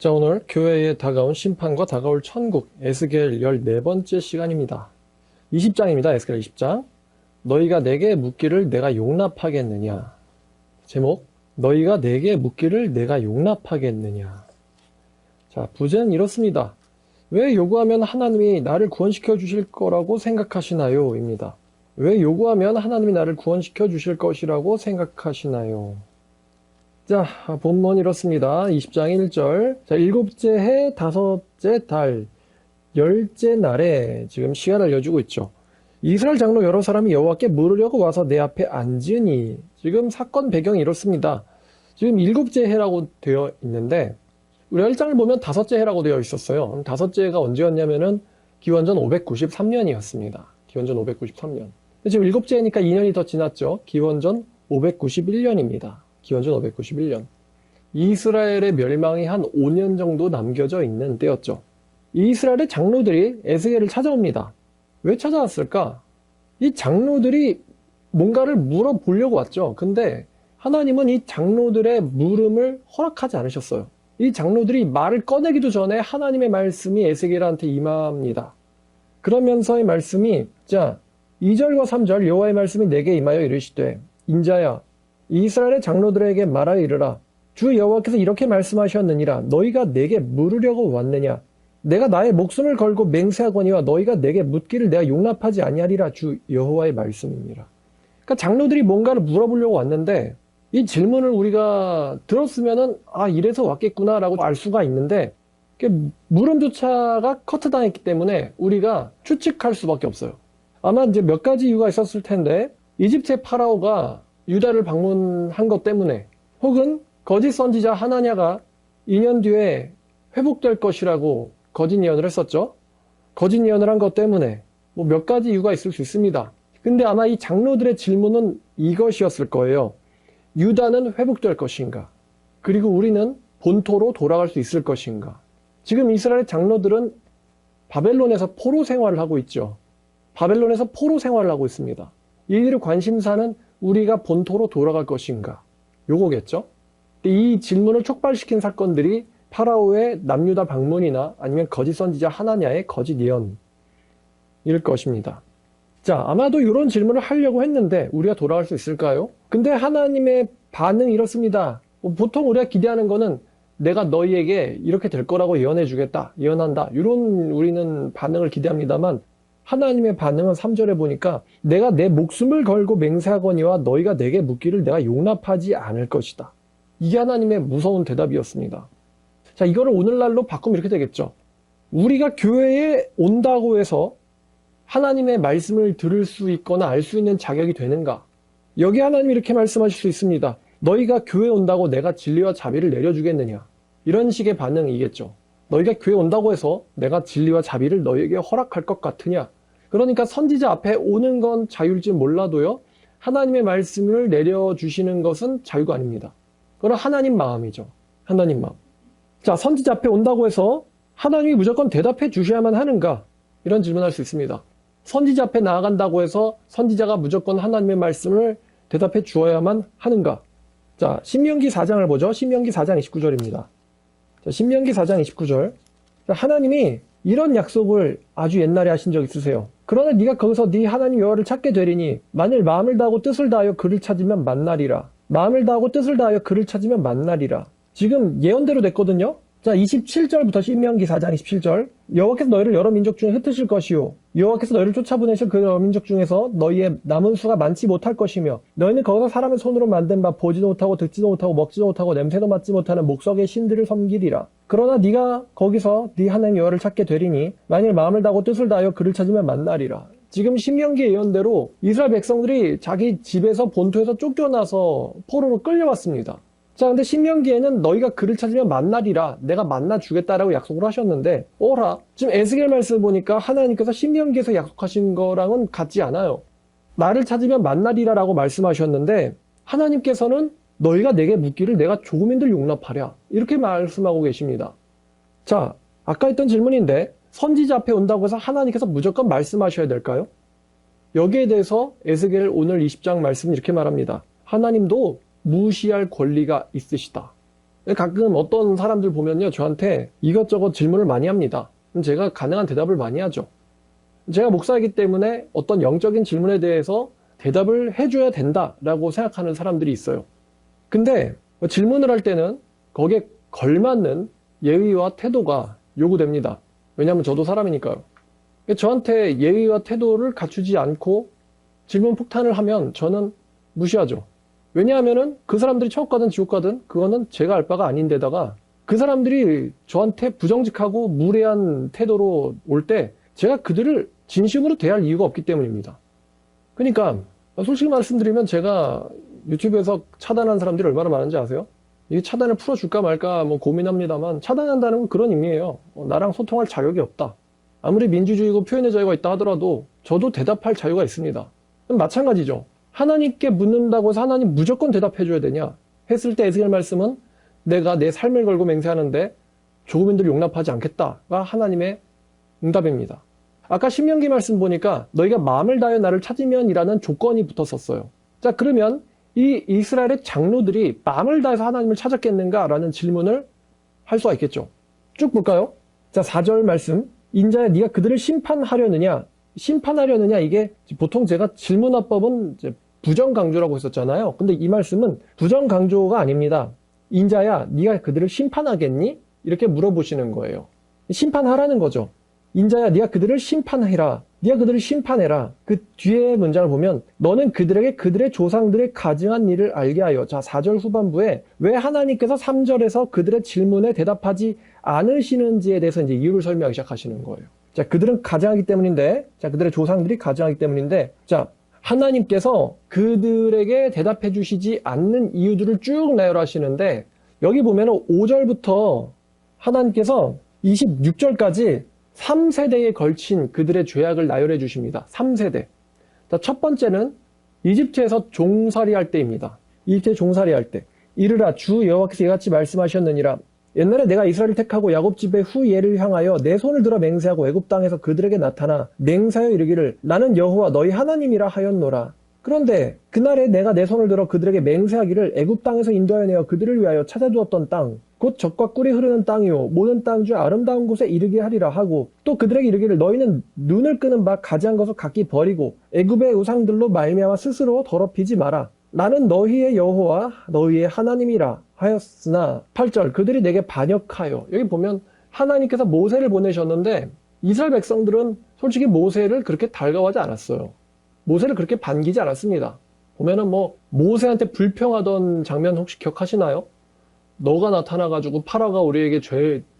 자, 오늘 교회에 다가온 심판과 다가올 천국 에스겔 14번째 시간입니다. 20장입니다. 에스겔 20장. 너희가 내게 묻기를 내가 용납하겠느냐. 제목, 너희가 내게 묻기를 내가 용납하겠느냐. 자, 부제는 이렇습니다. 왜 요구하면 하나님이 나를 구원시켜 주실 거라고 생각하시나요? 입니다. 왜 요구하면 하나님이 나를 구원시켜 주실 것이라고 생각하시나요? 자, 본문 이렇습니다. 20장 1절. 자, 일곱째 해, 다섯째 달, 열째 날에 지금 시간을 알려주고 있죠. 이스라엘 장로 여러 사람이 여호와께 물으려고 와서 내 앞에 앉으니, 지금 사건 배경이 이렇습니다. 지금 일곱째 해라고 되어 있는데, 우리 1장을 보면 다섯째 해라고 되어 있었어요. 다섯째 해가 언제였냐면은 기원전 593년이었습니다. 기원전 593년. 지금 일곱째 해니까 2년이 더 지났죠. 기원전 591년입니다. 기원전 591년. 이스라엘의 멸망이 한 5년 정도 남겨져 있는 때였죠. 이스라엘의 장로들이 에스겔을 찾아옵니다. 왜 찾아왔을까? 이 장로들이 뭔가를 물어보려고 왔죠. 근데 하나님은 이 장로들의 물음을 허락하지 않으셨어요. 이 장로들이 말을 꺼내기도 전에 하나님의 말씀이 에스겔한테 임합니다. 그러면서의 말씀이, 자, 2절과 3절 여호와의 말씀이 내게 임하여 이르시되, 인자야, 이스라엘의 장로들에게 말하여 이르라. 주 여호와께서 이렇게 말씀하셨느니라. 너희가 내게 물으려고 왔느냐. 내가 나의 목숨을 걸고 맹세하거니와 너희가 내게 묻기를 내가 용납하지 아니하리라. 주 여호와의 말씀이니라. 그러니까 장로들이 뭔가를 물어보려고 왔는데 이 질문을 우리가 들었으면은 이래서 왔겠구나라고 알 수가 있는데 물음조차가 커트당했기 때문에 우리가 추측할 수밖에 없어요. 아마 이제 몇 가지 이유가 있었을 텐데 이집트의 파라오가 유다를 방문한 것 때문에 혹은 거짓 선지자 하나냐가 2년 뒤에 회복될 것이라고 거짓 예언을 했었죠. 거짓 예언을 한 것 때문에 몇 가지 이유가 있을 수 있습니다. 근데 아마 이 장로들의 질문은 이것이었을 거예요. 유다는 회복될 것인가? 그리고 우리는 본토로 돌아갈 수 있을 것인가? 지금 이스라엘 장로들은 바벨론에서 포로 생활을 하고 있죠. 바벨론에서 포로 생활을 하고 있습니다. 이들의 관심사는 우리가 본토로 돌아갈 것인가? 요거겠죠? 이 질문을 촉발시킨 사건들이 파라오의 남유다 방문이나 아니면 거짓 선지자 하나냐의 거짓 예언일 것입니다. 자, 아마도 이런 질문을 하려고 했는데 우리가 돌아갈 수 있을까요? 근데 하나님의 반응이 이렇습니다. 보통 우리가 기대하는 거는 내가 너희에게 이렇게 될 거라고 예언해 주겠다, 예언한다, 이런 우리는 반응을 기대합니다만 하나님의 반응은 3절에 보니까 내가 내 목숨을 걸고 맹세하거니와 너희가 내게 묻기를 내가 용납하지 않을 것이다. 이게 하나님의 무서운 대답이었습니다. 자, 이거를 오늘날로 바꾸면 이렇게 되겠죠. 우리가 교회에 온다고 해서 하나님의 말씀을 들을 수 있거나 알 수 있는 자격이 되는가? 여기 하나님이 이렇게 말씀하실 수 있습니다. 너희가 교회에 온다고 내가 진리와 자비를 내려주겠느냐? 이런 식의 반응이겠죠. 너희가 교회 온다고 해서 내가 진리와 자비를 너희에게 허락할 것 같으냐? 그러니까 선지자 앞에 오는 건 자유일지 몰라도요, 하나님의 말씀을 내려주시는 것은 자유가 아닙니다. 그건 하나님 마음이죠. 하나님 마음. 자, 선지자 앞에 온다고 해서 하나님이 무조건 대답해 주셔야만 하는가? 이런 질문할 수 있습니다. 선지자 앞에 나아간다고 해서 선지자가 무조건 하나님의 말씀을 대답해 주어야만 하는가? 자, 신명기 4장을 보죠. 신명기 4장 29절입니다. 자, 신명기 4장 29절. 하나님이 이런 약속을 아주 옛날에 하신 적 있으세요. 그러나 네가 거기서 네 하나님 여호와를 찾게 되리니 만일 마음을 다하고 뜻을 다하여 그를 찾으면 만나리라. 마음을 다하고 뜻을 다하여 그를 찾으면 만나리라. 지금 예언대로 됐거든요. 자, 27절부터 신명기 4장 27절. 여호와께서 너희를 여러 민족 중에 흩으실 것이요 여호와께서 너희를 쫓아보내실 그 여러 민족 중에서 너희의 남은 수가 많지 못할 것이며 너희는 거기서 사람의 손으로 만든 바 보지도 못하고 듣지도 못하고 먹지도 못하고 냄새도 맡지 못하는 목석의 신들을 섬기리라. 그러나 네가 거기서 네 하나님 여호와를 찾게 되리니 만일 마음을 다하고 뜻을 다하여 그를 찾으면 만나리라. 지금 신명기 예언대로 이스라엘 백성들이 자기 집에서 본토에서 쫓겨나서 포로로 끌려왔습니다. 자, 근데 신명기에는 너희가 그를 찾으면 만나리라, 내가 만나 주겠다라고 약속을 하셨는데, 지금 에스겔 말씀을 보니까 하나님께서 신명기에서 약속하신 거랑은 같지 않아요. 나를 찾으면 만나리라 라고 말씀하셨는데 하나님께서는 너희가 내게 묻기를 내가 조금인들 용납하랴, 이렇게 말씀하고 계십니다. 자, 아까 했던 질문인데 선지자 앞에 온다고 해서 하나님께서 무조건 말씀하셔야 될까요? 여기에 대해서 에스겔 오늘 20장 말씀은 이렇게 말합니다. 하나님도 무시할 권리가 있으시다. 가끔 어떤 사람들 보면요, 저한테 이것저것 질문을 많이 합니다. 그럼 제가 가능한 대답을 많이 하죠. 제가 목사이기 때문에 어떤 영적인 질문에 대해서 대답을 해줘야 된다라고 생각하는 사람들이 있어요. 근데 질문을 할 때는 거기에 걸맞는 예의와 태도가 요구됩니다. 왜냐하면 저도 사람이니까요. 저한테 예의와 태도를 갖추지 않고 질문 폭탄을 하면 저는 무시하죠. 왜냐하면 그 사람들이 천국 가든 지옥 가든 그거는 제가 알 바가 아닌데다가 그 사람들이 저한테 부정직하고 무례한 태도로 올 때 제가 그들을 진심으로 대할 이유가 없기 때문입니다. 그러니까 솔직히 말씀드리면 제가 유튜브에서 차단한 사람들이 얼마나 많은지 아세요? 이 차단을 풀어줄까 말까 고민합니다만 차단한다는 건 그런 의미예요. 나랑 소통할 자격이 없다. 아무리 민주주의고 표현의 자유가 있다 하더라도 저도 대답할 자유가 있습니다. 마찬가지죠. 하나님께 묻는다고 해서 하나님 무조건 대답해줘야 되냐? 했을 때 에스겔 말씀은 내가 내 삶을 걸고 맹세하는데 조국민들을 용납하지 않겠다가 하나님의 응답입니다. 아까 신명기 말씀 보니까 너희가 마음을 다하여 나를 찾으면이라는 조건이 붙었었어요. 자, 그러면 이 이스라엘의 장로들이 마음을 다해서 하나님을 찾았겠는가라는 질문을 할 수가 있겠죠. 쭉 볼까요? 자, 4절 말씀. 인자야 네가 그들을 심판하려느냐? 심판하려느냐, 이게 보통 제가 질문화법은 이제 부정강조라고 했었잖아요. 근데 이 말씀은 부정강조가 아닙니다. 인자야 네가 그들을 심판하겠니? 이렇게 물어보시는 거예요. 심판하라는 거죠. 인자야 네가 그들을 심판해라. 네가 그들을 심판해라. 그 뒤에 문장을 보면 너는 그들에게 그들의 조상들의 가증한 일을 알게 하여. 자, 4절 후반부에 왜 하나님께서 3절에서 그들의 질문에 대답하지 않으시는지에 대해서 이제 이유를 설명하기 시작하시는 거예요. 자, 그들은 가증하기 때문인데, 자, 그들의 조상들이 가증하기 때문인데, 자, 하나님께서 그들에게 대답해 주시지 않는 이유들을 쭉 나열하시는데, 여기 보면 5절부터 하나님께서 26절까지 3세대에 걸친 그들의 죄악을 나열해 주십니다. 3세대. 자, 첫 번째는 이집트에서 종살이 할 때입니다. 이집트에 종살이 할 때. 이르라 주 여호와께서 이같이 말씀하셨느니라. 옛날에 내가 이스라엘을 택하고 야곱 집의 후예를 향하여 내 손을 들어 맹세하고 애굽 땅에서 그들에게 나타나 맹세하여 이르기를 나는 여호와 너희 하나님이라 하였노라. 그런데 그날에 내가 내 손을 들어 그들에게 맹세하기를 애굽 땅에서 인도하여 내어 그들을 위하여 찾아두었던 땅 곧 젖과 꿀이 흐르는 땅이요 모든 땅 중 아름다운 곳에 이르게 하리라 하고 또 그들에게 이르기를 너희는 눈을 끄는 바 가지한 것을 각기 버리고 애굽의 우상들로 말미암아 스스로 더럽히지 마라. 나는 너희의 여호와 너희의 하나님이라 하였으나 8절 그들이 내게 반역하여. 여기 보면 하나님께서 모세를 보내셨는데 이스라엘 백성들은 솔직히 모세를 그렇게 달가워하지 않았어요. 모세를 그렇게 반기지 않았습니다. 보면은 모세한테 불평하던 장면 혹시 기억하시나요? 너가 나타나가지고 파라오가 우리에게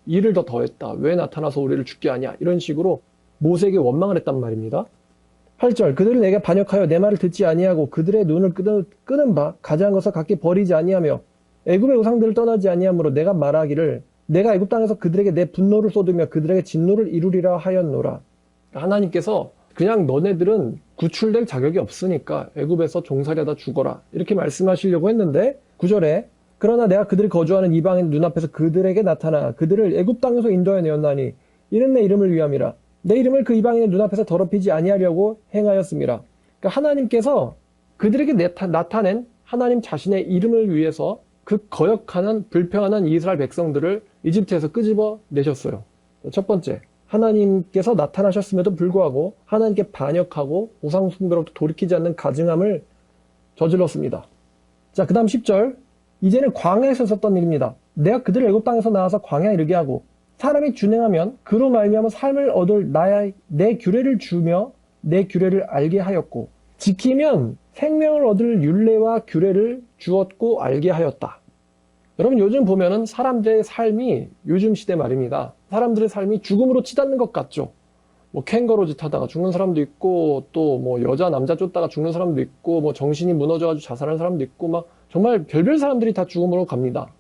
일을 더 더했다. 왜 나타나서 우리를 죽게 하냐? 이런 식으로 모세에게 원망을 했단 말입니다. 8절 그들이 내게 반역하여 내 말을 듣지 아니하고 그들의 눈을 끄는 바 가지한 것을 각기 버리지 아니하며 애굽의 우상들을 떠나지 아니하므로 내가 말하기를 내가 애굽 땅에서 그들에게 내 분노를 쏟으며 그들에게 진노를 이루리라 하였노라. 하나님께서 그냥 너네들은 구출될 자격이 없으니까 애굽에서 종살이하다 죽어라 이렇게 말씀하시려고 했는데 9절에 그러나 내가 그들이 거주하는 이방인 눈앞에서 그들에게 나타나 그들을 애굽 땅에서 인도하여 내었나니 이는 내 이름을 위함이라. 내 이름을 그 이방인의 눈앞에서 더럽히지 아니하려고 행하였음이라. 그러니까 하나님께서 그들에게 나타낸 하나님 자신의 이름을 위해서 그 거역하는 불평하는 이스라엘 백성들을 이집트에서 끄집어 내셨어요. 첫 번째, 하나님께서 나타나셨음에도 불구하고 하나님께 반역하고 우상 숭배로부터 돌이키지 않는 가증함을 저질렀습니다. 자, 그 다음 10절 이제는 광야에서 있었던 일입니다. 내가 그들을 애굽 땅에서 나와서 광야에 이르게 하고 사람이 준행하면 그로 말미암아 삶을 얻을 내 규례를 주며 내 규례를 알게 하였고 지키면 생명을 얻을 율례와 규례를 주었고 알게 하였다. 여러분 요즘 보면은 사람들의 삶이 요즘 시대 말입니다. 사람들의 삶이 죽음으로 치닫는 것 같죠. 캥거루 짓 하다가 죽는 사람도 있고 또 여자 남자 쫓다가 죽는 사람도 있고 정신이 무너져가지고 자살하는 사람도 있고 정말 별별 사람들이 다 죽음으로 갑니다.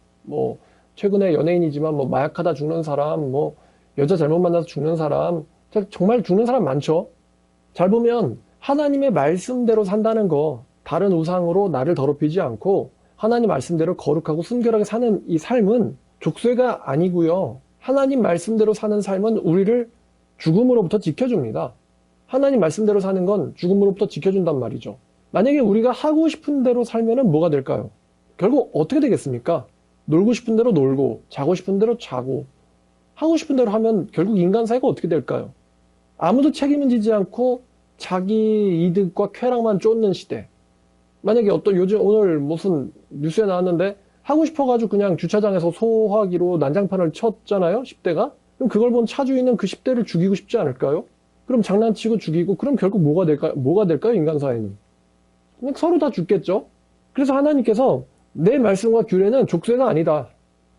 최근에 연예인이지만 마약하다 죽는 사람, 여자 잘못 만나서 죽는 사람, 정말 죽는 사람 많죠. 잘 보면 하나님의 말씀대로 산다는 거, 다른 우상으로 나를 더럽히지 않고 하나님 말씀대로 거룩하고 순결하게 사는 이 삶은 족쇄가 아니고요. 하나님 말씀대로 사는 삶은 우리를 죽음으로부터 지켜줍니다. 하나님 말씀대로 사는 건 죽음으로부터 지켜준단 말이죠. 만약에 우리가 하고 싶은 대로 살면은 뭐가 될까요? 결국 어떻게 되겠습니까? 놀고 싶은 대로 놀고, 자고 싶은 대로 자고, 하고 싶은 대로 하면 결국 인간 사이가 어떻게 될까요? 아무도 책임을 지지 않고 자기 이득과 쾌락만 쫓는 시대. 만약에 요즘 오늘 무슨 뉴스에 나왔는데 하고 싶어가지고 그냥 주차장에서 소화기로 난장판을 쳤잖아요, 10대가? 그럼 그걸 본 차주인은 그 10대를 죽이고 싶지 않을까요? 그럼 장난치고 죽이고, 그럼 결국 뭐가 될까요, 인간 사회는? 그냥 서로 다 죽겠죠? 그래서 하나님께서 내 말씀과 규례는 족쇄가 아니다.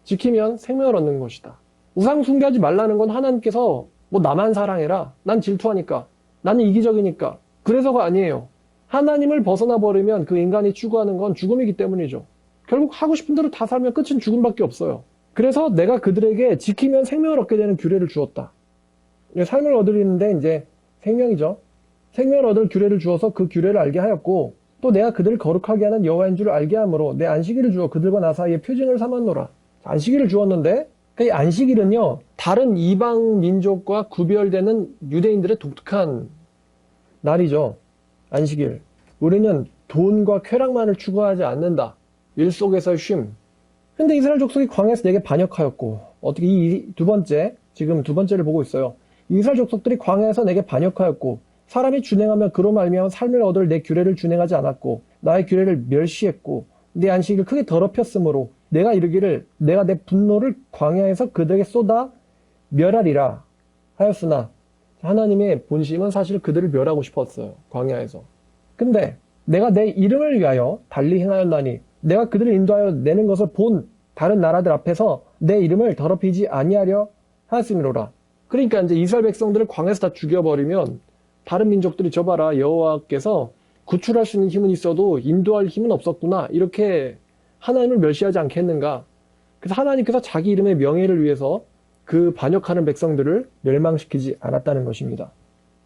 지키면 생명을 얻는 것이다. 우상 숭배하지 말라는 건 하나님께서 뭐 나만 사랑해라. 난 질투하니까. 나는 이기적이니까. 그래서가 아니에요. 하나님을 벗어나 버리면 그 인간이 추구하는 건 죽음이기 때문이죠. 결국 하고 싶은 대로 다 살면 끝은 죽음밖에 없어요. 그래서 내가 그들에게 지키면 생명을 얻게 되는 규례를 주었다. 삶을 얻으리는데 이제 생명이죠. 생명을 얻을 규례를 주어서 그 규례를 알게 하였고, 또 내가 그들을 거룩하게 하는 여호와인 줄 알게 함으로 내 안식일을 주어 그들과 나 사이에 표징을 삼았노라. 안식일을 주었는데 이 안식일은요, 다른 이방 민족과 구별되는 유대인들의 독특한 날이죠. 안식일. 우리는 돈과 쾌락만을 추구하지 않는다. 일 속에서의 쉼. 근데 이스라엘 족속이 광야에서 내게 반역하였고, 어떻게 지금 두 번째를 보고 있어요. 이스라엘 족속들이 광야에서 내게 반역하였고, 사람이 준행하며 그로 말미암아 삶을 얻을 내 규례를 준행하지 않았고, 나의 규례를 멸시했고, 내 안식일을 크게 더럽혔으므로 내가 이르기를 내가 내 분노를 광야에서 그들에게 쏟아 멸하리라 하였으나, 하나님의 본심은 사실 그들을 멸하고 싶었어요. 광야에서. 근데 내가 내 이름을 위하여 달리 행하였나니 내가 그들을 인도하여 내는 것을 본 다른 나라들 앞에서 내 이름을 더럽히지 아니하려 하였음이로라. 그러니까 이제 이스라엘 백성들을 광야에서 다 죽여버리면 다른 민족들이 저 봐라, 여호와께서 구출할 수 있는 힘은 있어도 인도할 힘은 없었구나, 이렇게 하나님을 멸시하지 않겠는가. 그래서 하나님께서 자기 이름의 명예를 위해서 그 반역하는 백성들을 멸망시키지 않았다는 것입니다.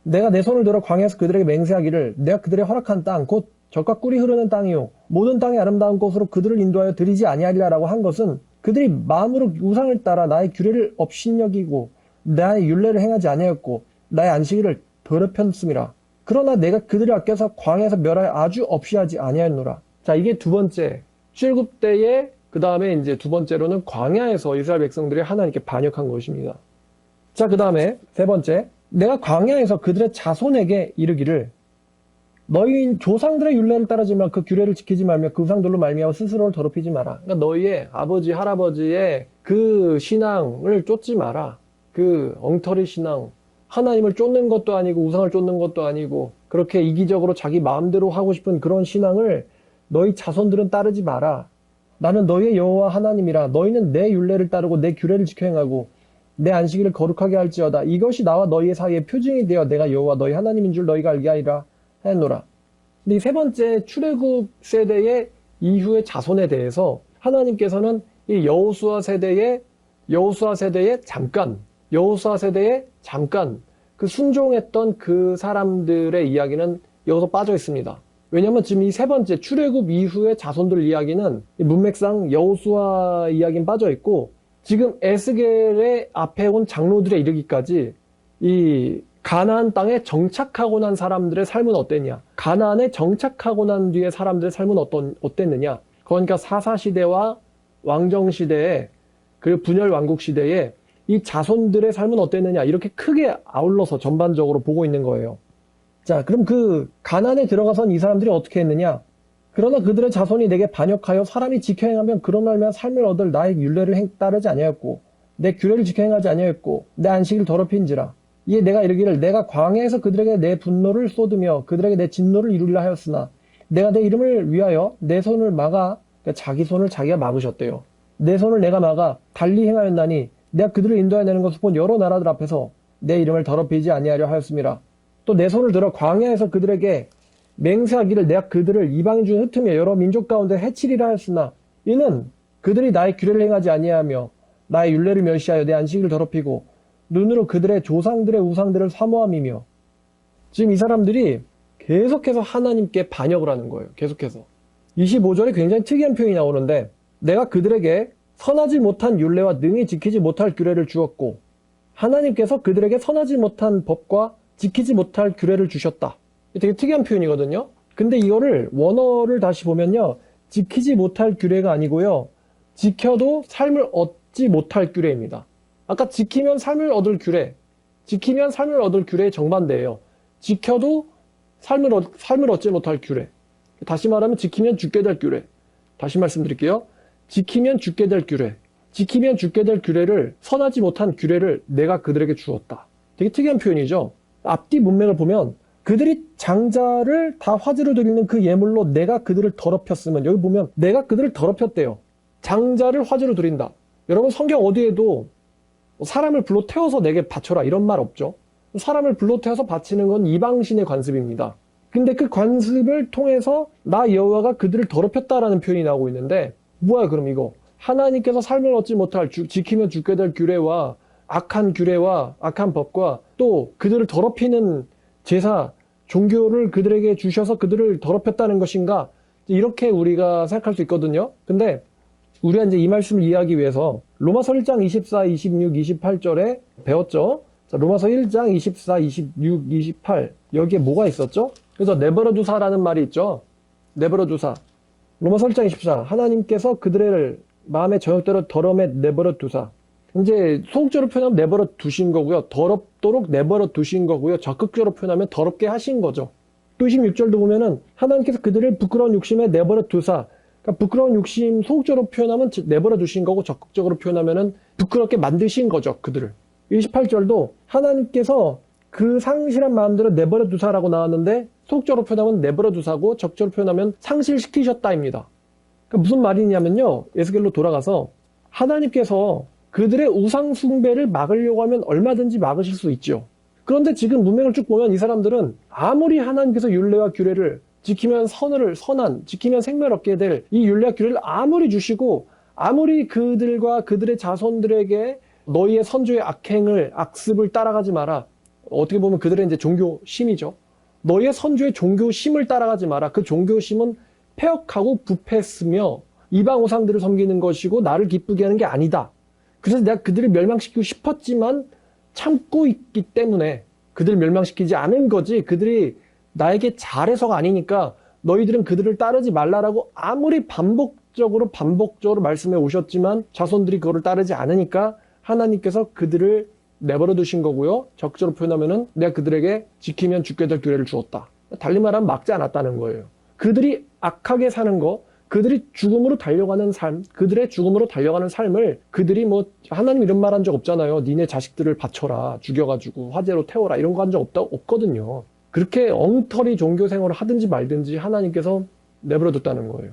내가 내 손을 들어 광야에서 그들에게 맹세하기를 내가 그들의 허락한 땅 곧 젖과 꿀이 흐르는 땅이요 모든 땅의 아름다운 곳으로 그들을 인도하여 드리지 아니하리라라고 한 것은 그들이 마음으로 우상을 따라 나의 규례를 업신여기고 나의 율례를 행하지 아니하였고 나의 안식일을 더럽혔음이라. 그러나 내가 그들을 아껴서 광야에서 멸하여 아주 없이하지 아니하였노라. 자, 이게 두 번째 출애굽 때에, 그 다음에 이제 두 번째로는 광야에서 이스라엘 백성들이 하나님께 반역한 것입니다. 자, 그 다음에 세 번째, 내가 광야에서 그들의 자손에게 이르기를 너희 조상들의 율례를 따르지 마, 그 규례를 지키지 말며 그 우상들로 말미암아 스스로를 더럽히지 마라. 그러니까 너희의 아버지 할아버지의 그 신앙을 쫓지 마라. 그 엉터리 신앙, 하나님을 쫓는 것도 아니고 우상을 쫓는 것도 아니고 그렇게 이기적으로 자기 마음대로 하고 싶은 그런 신앙을 너희 자손들은 따르지 마라. 나는 너희의 여호와 하나님이라. 너희는 내 율례를 따르고 내 규례를 지켜 행하고 내 안식일을 거룩하게 할지어다. 이것이 나와 너희의 사이에 표징이 되어 내가 여호와 너희 하나님인 줄 너희가 알게 하리라 하였노라. 근데 이 세 번째 출애굽 세대의 이후의 자손에 대해서 하나님께서는 이 여호수아 세대에 잠깐 그 순종했던 그 사람들의 이야기는 여기서 빠져 있습니다. 왜냐하면 지금 이 세 번째 출애굽 이후의 자손들 이야기는 문맥상 여호수아 이야기는 빠져 있고, 지금 에스겔의 앞에 온 장로들에 이르기까지 이 가나안 땅에 정착하고 난 사람들의 삶은 어땠냐, 가나안에 정착하고 난 뒤에 사람들의 삶은 어땠느냐, 그러니까 사사시대와 왕정시대에 그 분열 왕국 시대에 이 자손들의 삶은 어땠느냐, 이렇게 크게 아울러서 전반적으로 보고 있는 거예요. 자, 그럼 그 가나안에 들어가선 이 사람들이 어떻게 했느냐? 그러나 그들의 자손이 내게 반역하여 사람이 지켜 행하면 그런 말면 삶을 얻을 나의 율례를 따르지 아니하였고 내 규례를 지켜 행하지 아니하였고 내 안식을 더럽힌지라. 이에 내가 이르기를 내가 광야에서 그들에게 내 분노를 쏟으며 그들에게 내 진노를 이루려 하였으나 내가 내 이름을 위하여 내 손을 막아, 그러니까 자기 손을 자기가 막으셨대요. 내 손을 내가 막아 달리 행하였나니 내가 그들을 인도해 내는 것을 본 여러 나라들 앞에서 내 이름을 더럽히지 아니하려 하였음이라. 또 내 손을 들어 광야에서 그들에게 맹세하기를 내가 그들을 이방인 중에 흩으며 여러 민족 가운데 해치리라 하였으나 이는 그들이 나의 규례를 행하지 아니하며 나의 율례를 멸시하여 내 안식을 더럽히고 눈으로 그들의 조상들의 우상들을 사모함이며. 지금 이 사람들이 계속해서 하나님께 반역을 하는 거예요. 계속해서 25절에 굉장히 특이한 표현이 나오는데 내가 그들에게 선하지 못한 율례와 능히 지키지 못할 규례를 주었고 하나님께서 그들에게 선하지 못한 법과 지키지 못할 규례를 주셨다. 되게 특이한 표현이거든요. 근데 이거를 원어를 다시 보면요, 지키지 못할 규례가 아니고요, 지켜도 삶을 얻지 못할 규례입니다. 아까 지키면 삶을 얻을 규례, 지키면 삶을 얻을 규례의 정반대예요. 지켜도 삶을 얻지 못할 규례. 다시 말하면 지키면 죽게 될 규례. 다시 말씀드릴게요. 지키면 죽게 될 규례. 지키면 죽게 될 규례를, 선하지 못한 규례를 내가 그들에게 주었다. 되게 특이한 표현이죠. 앞뒤 문맥을 보면 그들이 장자를 다 화제로 드리는 그 예물로 내가 그들을 더럽혔으면, 여기 보면 내가 그들을 더럽혔대요. 장자를 화제로 드린다. 여러분 성경 어디에도 사람을 불러 태워서 내게 바쳐라 이런 말 없죠. 사람을 불러 태워서 바치는 건 이방신의 관습입니다. 근데 그 관습을 통해서 나 여호와가 그들을 더럽혔다라는 표현이 나오고 있는데, 뭐야 그럼 이거? 하나님께서 삶을 얻지 못할 지키면 죽게 될 규례와 악한 규례와 악한 법과 또 그들을 더럽히는 제사, 종교를 그들에게 주셔서 그들을 더럽혔다는 것인가? 이렇게 우리가 생각할 수 있거든요. 근데 우리가 이제 이 말씀을 이해하기 위해서 로마서 1장 24, 26, 28절에 배웠죠. 자, 로마서 1장 24, 26, 28 여기에 뭐가 있었죠? 그래서 내버려 두사라는 말이 있죠. 내버려 두사. 로마서 1장 24 하나님께서 그들을 마음의 저녁대로 더러움에 내버려 두사. 이제 소극적으로 표현하면 내버려 두신 거고요. 더럽도록 내버려 두신 거고요. 적극적으로 표현하면 더럽게 하신 거죠. 또 26절도 보면은 하나님께서 그들을 부끄러운 욕심에 내버려 두사. 그러니까 부끄러운 욕심 소극적으로 표현하면 내버려 두신 거고, 적극적으로 표현하면은 부끄럽게 만드신 거죠. 그들을. 28절도 하나님께서 그 상실한 마음대로 내버려 두사라고 나왔는데, 소극적으로 표현하면 내버려 두사고, 적극적으로 표현하면 상실시키셨다입니다. 그러니까 무슨 말이냐면요. 에스겔로 돌아가서 하나님께서 그들의 우상 숭배를 막으려고 하면 얼마든지 막으실 수 있죠. 그런데 지금 문맥을 쭉 보면 이 사람들은 아무리 하나님께서 율례와 규례를 지키면 선한, 지키면 생명을 얻게 될 이 율례와 규례를 아무리 주시고, 아무리 그들과 그들의 자손들에게 너희의 선조의 악습을 따라가지 마라. 어떻게 보면 그들의 이제 종교심이죠. 너희의 선조의 종교심을 따라가지 마라. 그 종교심은 폐역하고 부패했으며 이방 우상들을 섬기는 것이고 나를 기쁘게 하는 게 아니다. 그래서 내가 그들을 멸망시키고 싶었지만 참고 있기 때문에 그들을 멸망시키지 않은 거지, 그들이 나에게 잘해서가 아니니까 너희들은 그들을 따르지 말라라고 아무리 반복적으로 말씀해 오셨지만 자손들이 그거를 따르지 않으니까 하나님께서 그들을 내버려 두신 거고요. 적절로 표현하면은 내가 그들에게 지키면 죽게 될 규례를 주었다. 달리 말하면 막지 않았다는 거예요. 그들이 악하게 사는 거, 그들이 죽음으로 달려가는 삶, 그들의 죽음으로 달려가는 삶을 그들이 뭐 하나님 이런 말 한 적 없잖아요. 니네 자식들을 바쳐라, 죽여가지고 화재로 태워라 이런 거 한 적 없거든요. 그렇게 엉터리 종교 생활을 하든지 말든지 하나님께서 내버려 뒀다는 거예요.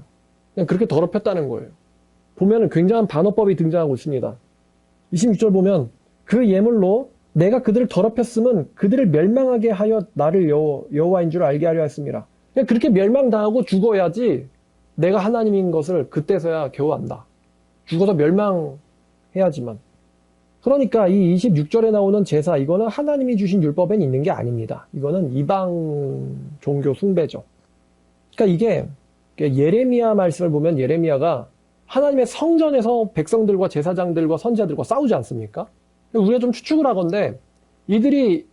그냥 그렇게 더럽혔다는 거예요. 보면은 굉장한 반어법이 등장하고 있습니다. 26절 보면 그 예물로 내가 그들을 더럽혔음은 그들을 멸망하게 하여 나를 여호와인 줄 알게 하려 했습니다. 그냥 그렇게 멸망당하고 죽어야지 내가 하나님인 것을 그때서야 겨우 안다. 죽어서 멸망해야지만. 그러니까 이 26절에 나오는 제사, 이거는 하나님이 주신 율법엔 있는 게 아닙니다. 이거는 이방 종교 숭배죠. 그러니까 이게 예레미야 말씀을 보면 예레미야가 하나님의 성전에서 백성들과 제사장들과 선지자들과 싸우지 않습니까? 우리가 좀 추측을 하건대 이들이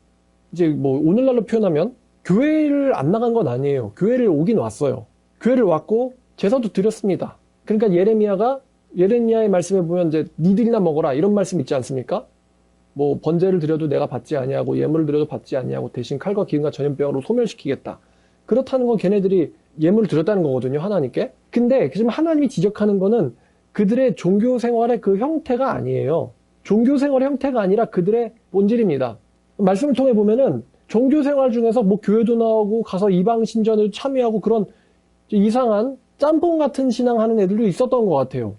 이제 뭐 오늘날로 표현하면 교회를 안 나간 건 아니에요. 교회를 오긴 왔어요. 교회를 왔고 제사도 드렸습니다. 그러니까 예레미야의 말씀에 보면 이제 니들이나 먹어라 이런 말씀 있지 않습니까? 뭐 번제를 드려도 내가 받지 아니하고 예물을 드려도 받지 아니하고 대신 칼과 기근과 전염병으로 소멸시키겠다. 그렇다는 건 걔네들이 예물을 드렸다는 거거든요, 하나님께. 근데 지금 하나님이 지적하는 거는 그들의 종교 생활의 그 형태가 아니에요. 종교 생활의 형태가 아니라 그들의 본질입니다. 말씀을 통해 보면은 종교 생활 중에서 뭐 교회도 나오고 가서 이방 신전을 참여하고 그런 이상한 짬뽕 같은 신앙하는 애들도 있었던 것 같아요.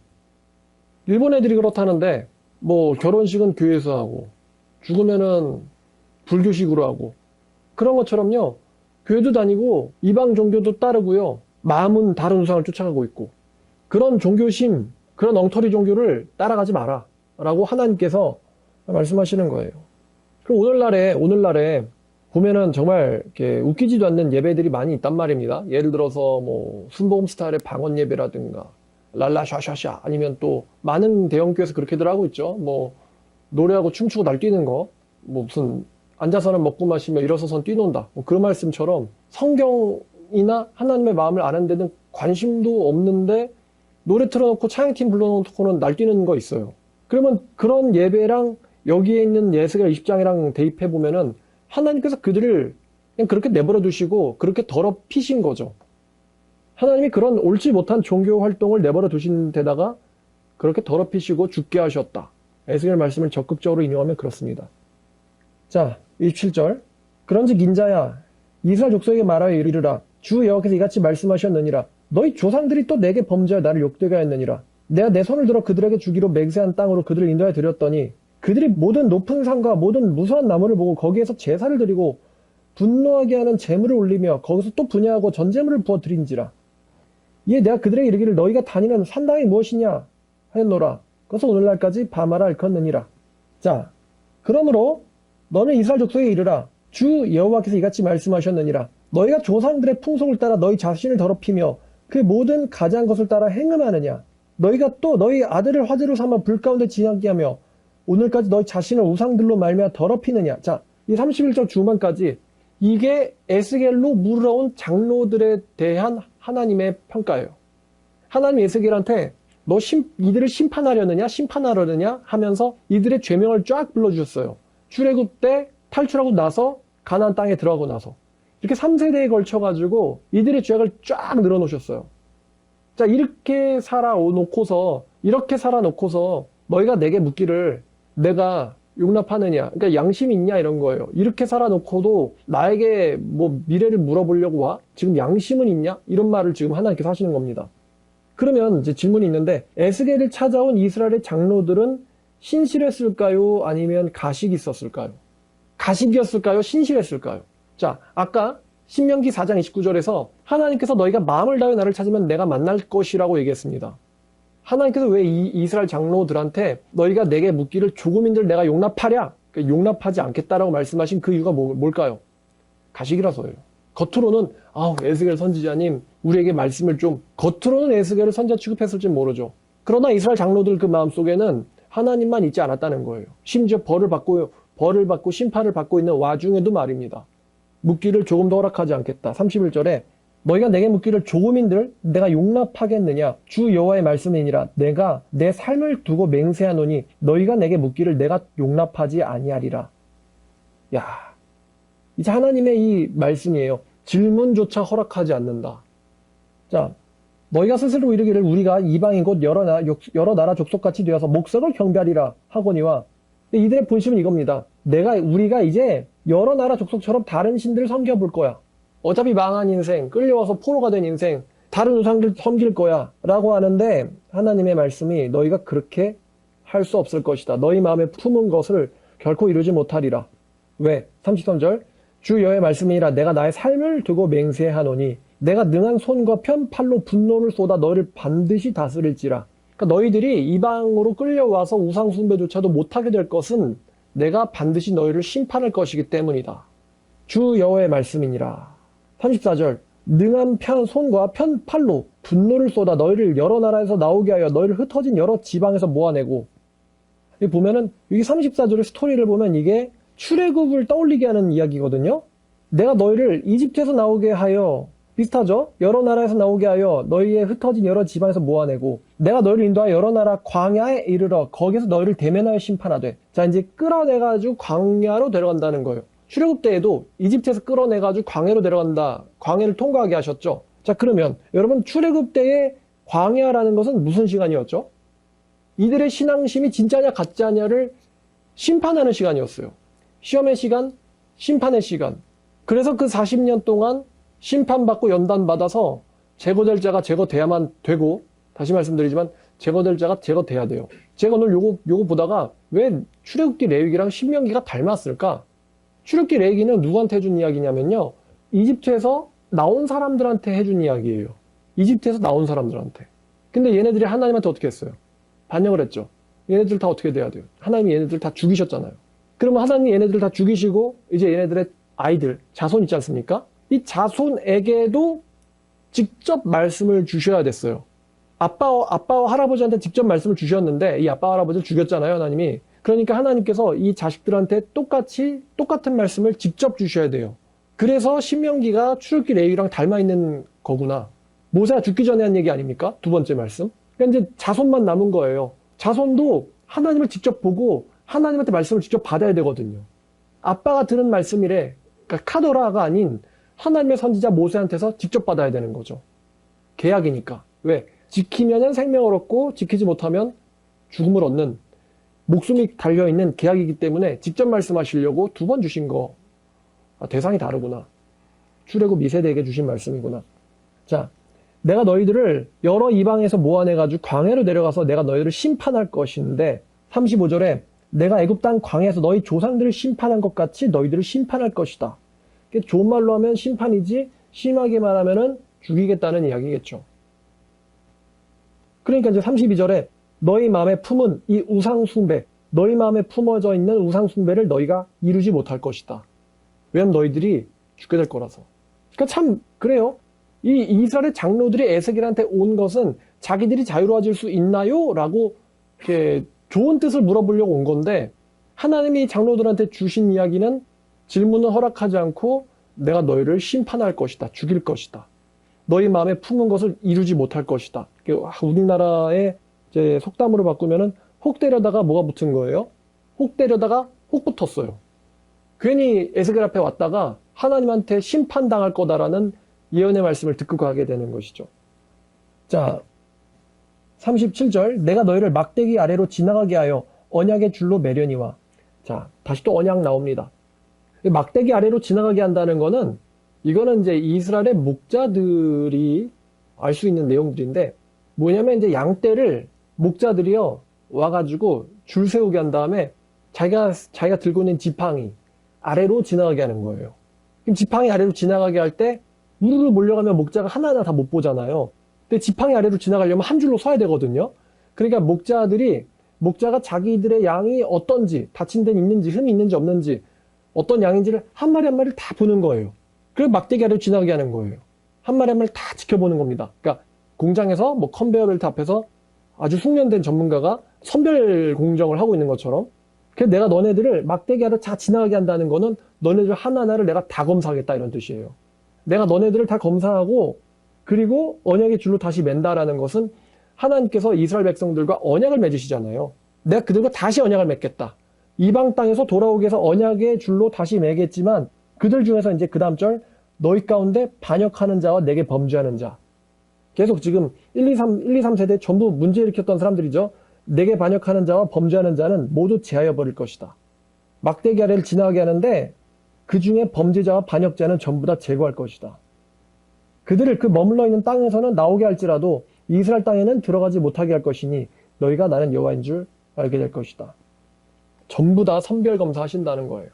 일본 애들이 그렇다는데 뭐 결혼식은 교회에서 하고 죽으면은 불교식으로 하고 그런 것처럼요. 교회도 다니고 이방 종교도 따르고요. 마음은 다른 우상을 쫓아가고 있고 그런 종교심, 그런 엉터리 종교를 따라가지 마라 라고 하나님께서 말씀하시는 거예요. 그럼 오늘날에 보면은 정말 이렇게 웃기지도 않는 예배들이 많이 있단 말입니다. 예를 들어서 뭐 순복음 스타일의 방언 예배라든가 랄라샤샤샤 아니면 또 많은 대형교회에서 그렇게들 하고 있죠. 뭐 노래하고 춤추고 날뛰는 거, 뭐 무슨 앉아서는 먹고 마시며 일어서선 뛰논다. 뭐 그런 말씀처럼 성경이나 하나님의 마음을 아는 데는 관심도 없는데 노래 틀어놓고 찬양팀 불러놓고는 날뛰는 거 있어요. 그러면 그런 예배랑 여기에 있는 에스겔 20장이랑 대입해보면은 하나님께서 그들을 그냥 그렇게 내버려 두시고 그렇게 더럽히신 거죠. 하나님이 그런 옳지 못한 종교 활동을 내버려 두신 데다가 그렇게 더럽히시고 죽게 하셨다. 에스겔 말씀을 적극적으로 인용하면 그렇습니다. 자, 27절. 그런즉 인자야, 이스라엘 족속에게 말하여 이르라. 주 여호와께서 이같이 말씀하셨느니라. 너희 조상들이 또 내게 범죄하여 나를 욕되게 하였느니라. 내가 내 손을 들어 그들에게 주기로 맹세한 땅으로 그들을 인도하여 드렸더니 그들이 모든 높은 산과 모든 무수한 나무를 보고 거기에서 제사를 드리고 분노하게 하는 제물을 올리며 거기서 또 분야하고 전제물을 부어 드린지라. 이에 내가 그들에게 이르기를 너희가 다니는 산당이 무엇이냐 하였노라. 그래서 오늘날까지 바마라 일컫느니라. 자, 그러므로 너는 이스라엘 족속에 이르라. 주 여호와께서 이같이 말씀하셨느니라. 너희가 조상들의 풍속을 따라 너희 자신을 더럽히며 그 모든 가장 것을 따라 행음하느냐. 너희가 또 너희 아들을 화제로 삼아 불 가운데 지나게 하며 오늘까지 너희 자신을 우상들로 말미암아 더럽히느냐. 자, 이 31절 중반까지 이게 에스겔로 물어온 장로들에 대한 하나님의 평가예요. 하나님 에스겔한테 너 이들을 심판하려느냐 심판하려느냐 하면서 이들의 죄명을 쫙 불러주셨어요. 출애굽 때 탈출하고 나서 가나안 땅에 들어가고 나서 이렇게 3세대에 걸쳐가지고 이들의 죄악을 쫙 늘어놓으셨어요. 자, 이렇게 살아놓고서 너희가 내게 묻기를 내가 용납하느냐, 그러니까 양심이 있냐 이런 거예요. 이렇게 살아놓고도 나에게 뭐 미래를 물어보려고 와? 지금 양심은 있냐? 이런 말을 지금 하나님께서 하시는 겁니다. 그러면 이제 질문이 있는데 에스겔을 찾아온 이스라엘의 장로들은 신실했을까요? 아니면 가식이 있었을까요? 가식이었을까요? 신실했을까요? 자, 아까 신명기 4장 29절에서 하나님께서 너희가 마음을 다하여 나를 찾으면 내가 만날 것이라고 얘기했습니다. 하나님께서 왜 이 이스라엘 장로들한테 너희가 내게 묻기를 조금인들 내가 용납하랴? 그러니까 용납하지 않겠다라고 말씀하신 그 이유가 뭘까요? 가식이라서예요. 겉으로는 에스겔 선지자님 우리에게 말씀을 좀, 겉으로는 에스겔을 선지자 취급했을지 모르죠. 그러나 이스라엘 장로들 그 마음속에는 하나님만 있지 않았다는 거예요. 심지어 벌을 받고 심판을 받고 있는 와중에도 말입니다. 묻기를 조금 더 허락하지 않겠다. 31절에 너희가 내게 묻기를 조금인들 내가 용납하겠느냐. 주 여호와의 말씀이니라. 내가 내 삶을 두고 맹세하노니 너희가 내게 묻기를 내가 용납하지 아니하리라. 야, 이제 하나님의 이 말씀이에요. 질문조차 허락하지 않는다. 자, 너희가 스스로 이르기를 우리가 이방인 곧 여러 나라 족속같이 되어서 목석을 경배하리라 하거니와, 이들의 본심은 이겁니다. 우리가 이제 여러 나라 족속처럼 다른 신들을 섬겨볼 거야. 어차피 망한 인생, 끌려와서 포로가 된 인생, 다른 우상들 섬길 거야 라고 하는데 하나님의 말씀이 너희가 그렇게 할 수 없을 것이다. 너희 마음에 품은 것을 결코 이루지 못하리라. 왜? 33절 주 여호와의 말씀이니라. 내가 나의 삶을 두고 맹세하노니 내가 능한 손과 편 팔로 분노를 쏟아 너희를 반드시 다스릴지라. 그러니까 너희들이 이방으로 끌려와서 우상 숭배조차도 못하게 될 것은 내가 반드시 너희를 심판할 것이기 때문이다. 주 여호와의 말씀이니라. 34절 능한 손과 편 팔로 분노를 쏟아 너희를 여러 나라에서 나오게 하여 너희를 흩어진 여러 지방에서 모아내고. 여기 보면은 여기 34절의 스토리를 보면 이게 출애굽을 떠올리게 하는 이야기거든요. 내가 너희를 이집트에서 나오게 하여, 비슷하죠? 여러 나라에서 나오게 하여 너희의 흩어진 여러 지방에서 모아내고 내가 너희를 인도하여 여러 나라 광야에 이르러 거기서 너희를 대면하여 심판하되. 자, 이제 끌어내가지고 광야로 데려간다는 거예요. 출애굽 때에도 이집트에서 끌어내가지고 광야로 데려간다. 광야를 통과하게 하셨죠. 자, 그러면 여러분 출애굽 때의 광야라는 것은 무슨 시간이었죠? 이들의 신앙심이 진짜냐 가짜냐를 심판하는 시간이었어요. 시험의 시간, 심판의 시간. 그래서 그 40년 동안 심판받고 연단받아서 제거될 자가 제거돼야만 되고, 다시 말씀드리지만 제거될 자가 제거돼야 돼요. 제가 오늘 요거 보다가 왜 출애굽기 레위기랑 신명기가 닮았을까? 출애굽기 레위기는 누구한테 해준 이야기냐면요, 이집트에서 나온 사람들한테 해준 이야기예요. 이집트에서 나온 사람들한테. 근데 얘네들이 하나님한테 어떻게 했어요? 반역을 했죠. 얘네들 다 어떻게 돼야 돼요? 하나님이 얘네들 다 죽이셨잖아요. 그러면 하나님이 얘네들 다 죽이시고 이제 얘네들의 아이들, 자손 있지 않습니까? 이 자손에게도 직접 말씀을 주셔야 됐어요. 아빠와 할아버지한테 직접 말씀을 주셨는데 이 아빠와 할아버지를 죽였잖아요, 하나님이. 그러니까 하나님께서 이 자식들한테 똑같은 말씀을 직접 주셔야 돼요. 그래서 신명기가 출애굽기 레위기랑 닮아있는 거구나. 모세가 죽기 전에 한 얘기 아닙니까? 두 번째 말씀. 그러니까 이제 자손만 남은 거예요. 자손도 하나님을 직접 보고 하나님한테 말씀을 직접 받아야 되거든요. 아빠가 들은 말씀이래. 그러니까 카도라가 아닌 하나님의 선지자 모세한테서 직접 받아야 되는 거죠. 계약이니까. 왜? 지키면은 생명을 얻고 지키지 못하면 죽음을 얻는 목숨이 달려있는 계약이기 때문에 직접 말씀하시려고 2번 주신 거. 대상이 다르구나. 출애굽 2세대에게 주신 말씀이구나. 자, 내가 너희들을 여러 이방에서 모아내가지고 광야로 내려가서 내가 너희들을 심판할 것인데 35절에 내가 애굽 땅 광야에서 너희 조상들을 심판한 것 같이 너희들을 심판할 것이다. 좋은 말로 하면 심판이지 심하게 말하면은 죽이겠다는 이야기겠죠. 그러니까 이제 32절에 너희 마음에 품은 이 우상숭배, 너희 마음에 품어져 있는 우상숭배를 너희가 이루지 못할 것이다. 왜냐면 너희들이 죽게 될 거라서. 그러니까 참 그래요. 이 이스라엘의 장로들이 에스겔한테 온 것은 자기들이 자유로워질 수 있나요? 라고 이렇게 좋은 뜻을 물어보려고 온 건데 하나님이 장로들한테 주신 이야기는 질문을 허락하지 않고 내가 너희를 심판할 것이다. 죽일 것이다. 너희 마음에 품은 것을 이루지 못할 것이다. 우리나라의 이제 속담으로 바꾸면은 혹 때려다가 뭐가 붙은 거예요? 혹 때려다가 혹 붙었어요. 괜히 에스겔 앞에 왔다가 하나님한테 심판당할 거다라는 예언의 말씀을 듣고 가게 되는 것이죠. 자, 37절 내가 너희를 막대기 아래로 지나가게 하여 언약의 줄로 매려니와. 자, 다시 또 언약 나옵니다. 막대기 아래로 지나가게 한다는 거는 이거는 이제 이스라엘의 목자들이 알 수 있는 내용들인데 뭐냐면 이제 양떼를 목자들이요 와가지고 줄 세우게 한 다음에 자기가 들고 있는 지팡이 아래로 지나가게 하는 거예요. 그럼 지팡이 아래로 지나가게 할 때 우르르 몰려가면 목자가 하나하나 다 못 보잖아요. 근데 지팡이 아래로 지나가려면 한 줄로 서야 되거든요. 그러니까 목자가 자기들의 양이 어떤지 다친 데는 있는지 흠이 있는지 없는지 어떤 양인지를 한 마리 한 마리를 다 보는 거예요. 그래서 막대기 아래로 지나가게 하는 거예요. 한 마리 한 마리 다 지켜보는 겁니다. 그러니까 공장에서 뭐 컨베이어 벨트 앞에서 아주 숙련된 전문가가 선별 공정을 하고 있는 것처럼 그래서 내가 너네들을 막대기 아래로 다 지나가게 한다는 거는 너네들 하나하나를 내가 다 검사하겠다 이런 뜻이에요. 내가 너네들을 다 검사하고 그리고 언약의 줄로 다시 맨다라는 것은 하나님께서 이스라엘 백성들과 언약을 맺으시잖아요. 내가 그들과 다시 언약을 맺겠다. 이방 땅에서 돌아오게 해서 언약의 줄로 다시 매겠지만 그들 중에서 이제 그 다음 절 너희 가운데 반역하는 자와 내게 범죄하는 자. 계속 지금 1, 2, 3세대 전부 문제 일으켰던 사람들이죠. 내게 반역하는 자와 범죄하는 자는 모두 제하여 버릴 것이다. 막대기 아래를 지나가게 하는데 그 중에 범죄자와 반역자는 전부 다 제거할 것이다. 그들을 그 머물러 있는 땅에서는 나오게 할지라도 이스라엘 땅에는 들어가지 못하게 할 것이니 너희가 나는 여호와인 줄 알게 될 것이다. 전부 다 선별 검사하신다는 거예요.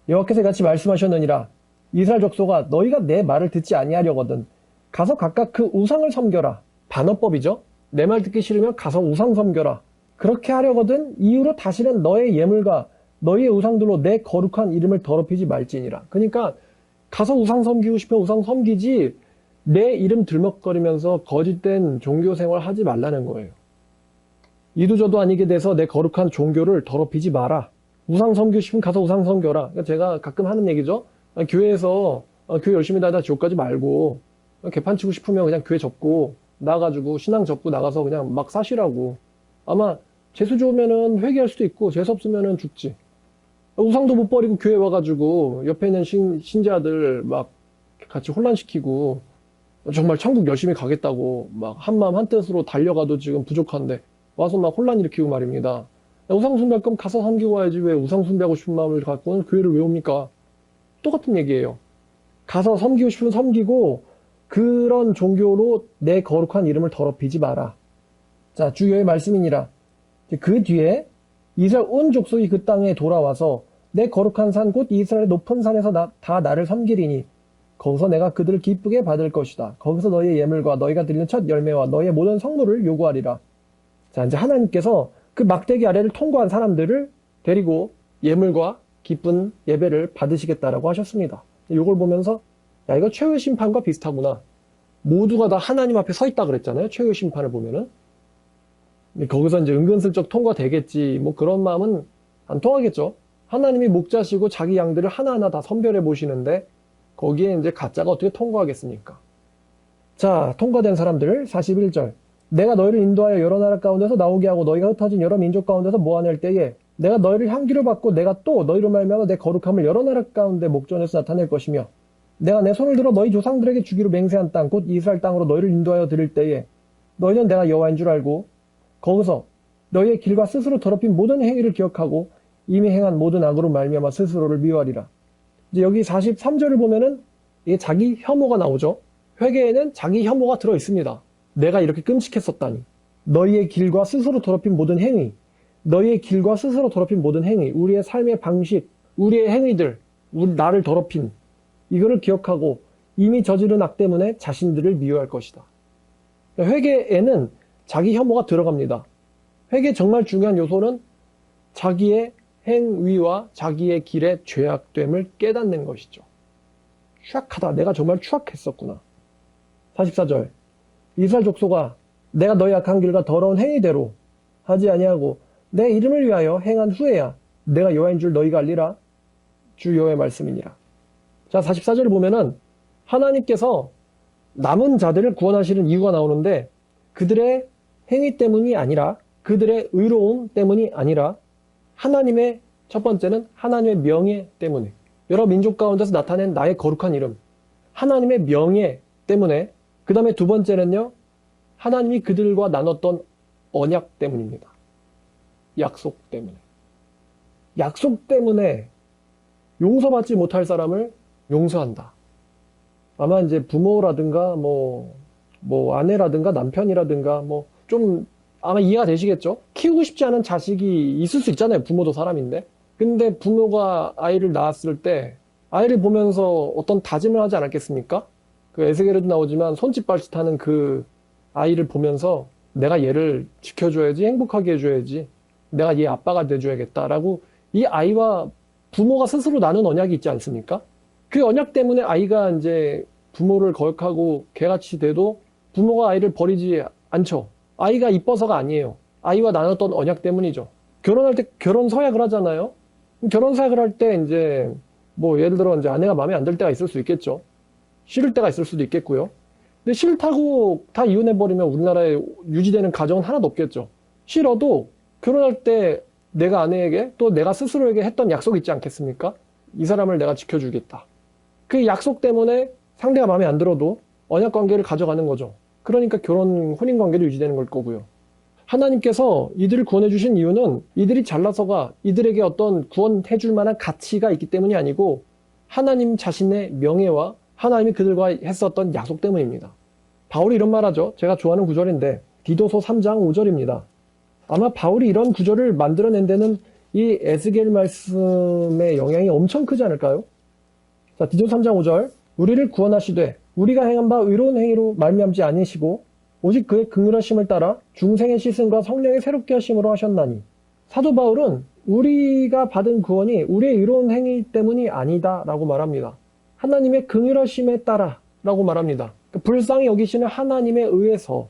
여호와께서 같이 말씀하셨느니라 이스라엘 족속아 너희가 내 말을 듣지 아니하려거든 가서 각각 그 우상을 섬겨라. 반어법이죠. 내 말 듣기 싫으면 가서 우상 섬겨라. 그렇게 하려거든 이후로 다시는 너의 예물과 너희의 우상들로 내 거룩한 이름을 더럽히지 말지니라. 그러니까 가서 우상 섬기고 싶으면 우상 섬기지 내 이름 들먹거리면서 거짓된 종교 생활 하지 말라는 거예요. 이도저도 아니게 돼서 내 거룩한 종교를 더럽히지 마라. 우상 섬기고 싶으면 가서 우상 섬겨라. 그러니까 제가 가끔 하는 얘기죠. 교회에서 교회 열심히 다니다 지옥 가지 말고 개판 치고 싶으면 그냥 교회 접고 나가지고 신앙 접고 나가서 그냥 막 사시라고. 아마 재수 좋으면은 회개할 수도 있고 재수 없으면은 죽지. 우상도 못 버리고 교회 와가지고 옆에 있는 신자들 막 같이 혼란시키고 정말 천국 열심히 가겠다고 막 한마음 한뜻으로 달려가도 지금 부족한데 와서 막 혼란 일으키고 말입니다. 우상 숭배할 거면 가서 섬기고 와야지 왜 우상 숭배하고 싶은 마음을 갖고는 교회를 왜 옵니까? 똑같은 얘기예요. 가서 섬기고 싶으면 섬기고 그런 종교로 내 거룩한 이름을 더럽히지 마라. 자, 주여의 말씀이니라. 그 뒤에 이스라엘 온 족속이 그 땅에 돌아와서 내 거룩한 산 곧 이스라엘의 높은 산에서 다 나를 섬기리니 거기서 내가 그들을 기쁘게 받을 것이다. 거기서 너희의 예물과 너희가 드리는 첫 열매와 너희의 모든 성물을 요구하리라. 자, 이제 하나님께서 그 막대기 아래를 통과한 사람들을 데리고 예물과 기쁜 예배를 받으시겠다라고 하셨습니다. 이걸 보면서 야, 이거 최후의 심판과 비슷하구나. 모두가 다 하나님 앞에 서 있다 그랬잖아요. 최후의 심판을 보면은. 거기서 이제 은근슬쩍 통과되겠지. 뭐 그런 마음은 안 통하겠죠. 하나님이 목자시고 자기 양들을 하나하나 다 선별해 보시는데 거기에 이제 가짜가 어떻게 통과하겠습니까? 자, 통과된 사람들 41절. 내가 너희를 인도하여 여러 나라 가운데서 나오게 하고 너희가 흩어진 여러 민족 가운데서 모아낼 때에 내가 너희를 향기로 받고 내가 또 너희로 말미암아 내 거룩함을 여러 나라 가운데 목전에서 나타낼 것이며 내가 내 손을 들어 너희 조상들에게 주기로 맹세한 땅 곧 이스라엘 땅으로 너희를 인도하여 드릴 때에 너희는 내가 여호와인 줄 알고 거기서 너희의 길과 스스로 더럽힌 모든 행위를 기억하고 이미 행한 모든 악으로 말미암아 스스로를 미워하리라. 이제 여기 43절을 보면은 이게 자기 혐오가 나오죠. 회개에는 자기 혐오가 들어 있습니다. 내가 이렇게 끔찍했었다니. 너희의 길과 스스로 더럽힌 모든 행위, 너희의 길과 스스로 더럽힌 모든 행위, 우리의 삶의 방식, 우리의 행위들, 나를 더럽힌 이거를 기억하고 이미 저지른 악 때문에 자신들을 미워할 것이다. 회개에는 자기 혐오가 들어갑니다. 회개 정말 중요한 요소는 자기의 행위와 자기의 길의 죄악됨을 깨닫는 것이죠. 추악하다. 내가 정말 추악했었구나. 44절. 이스라엘 족속아 내가 너희 악한 길과 더러운 행위대로 하지 아니하고 내 이름을 위하여 행한 후에야 내가 여호와인 줄 너희가 알리라. 주 여호와의 말씀이니라. 자, 44절을 보면은 하나님께서 남은 자들을 구원하시는 이유가 나오는데 그들의 행위 때문이 아니라 그들의 의로움 때문이 아니라 하나님의 첫 번째는 하나님의 명예 때문에 여러 민족 가운데서 나타낸 나의 거룩한 이름 하나님의 명예 때문에 그 다음에 두 번째는요 하나님이 그들과 나눴던 언약 때문입니다. 약속 때문에 약속 때문에 용서받지 못할 사람을 용서한다. 아마 이제 부모라든가 뭐 아내라든가 남편이라든가 좀 아마 이해가 되시겠죠? 키우고 싶지 않은 자식이 있을 수 있잖아요. 부모도 사람인데. 근데 부모가 아이를 낳았을 때 아이를 보면서 어떤 다짐을 하지 않았겠습니까? 그 에스겔에도 나오지만 손짓발짓하는 그 아이를 보면서 내가 얘를 지켜줘야지, 행복하게 해줘야지, 내가 얘 아빠가 돼줘야겠다라고 이 아이와 부모가 스스로 나눈 언약이 있지 않습니까? 그 언약 때문에 아이가 이제 부모를 거역하고 개같이 돼도 부모가 아이를 버리지 않죠. 아이가 이뻐서가 아니에요. 아이와 나눴던 언약 때문이죠. 결혼할 때 결혼 서약을 하잖아요. 결혼 서약을 할 때 이제 예를 들어 이제 아내가 마음에 안 들 때가 있을 수 있겠죠. 싫을 때가 있을 수도 있겠고요. 근데 싫다고 다 이혼해버리면 우리나라에 유지되는 가정은 하나도 없겠죠. 싫어도 결혼할 때 내가 아내에게 또 내가 스스로에게 했던 약속이 있지 않겠습니까? 이 사람을 내가 지켜주겠다. 그 약속 때문에 상대가 마음에 안 들어도 언약 관계를 가져가는 거죠. 그러니까 혼인 관계도 유지되는 걸 거고요. 하나님께서 이들을 구원해 주신 이유는 이들이 잘나서가 이들에게 어떤 구원해 줄 만한 가치가 있기 때문이 아니고 하나님 자신의 명예와 하나님이 그들과 했었던 약속 때문입니다. 바울이 이런 말 하죠. 제가 좋아하는 구절인데 디도서 3장 5절입니다. 아마 바울이 이런 구절을 만들어낸 데는 이 에스겔 말씀의 영향이 엄청 크지 않을까요? 자, 디도서 3장 5절. 우리를 구원하시되 우리가 행한 바 의로운 행위로 말미암지 아니시고 오직 그의 긍휼하심을 따라 중생의 씻음과 성령의 새롭게 하심으로 하셨나니. 사도 바울은 우리가 받은 구원이 우리의 의로운 행위 때문이 아니다 라고 말합니다. 하나님의 긍휼하심에 따라 라고 말합니다. 불쌍히 여기시는 하나님에 의해서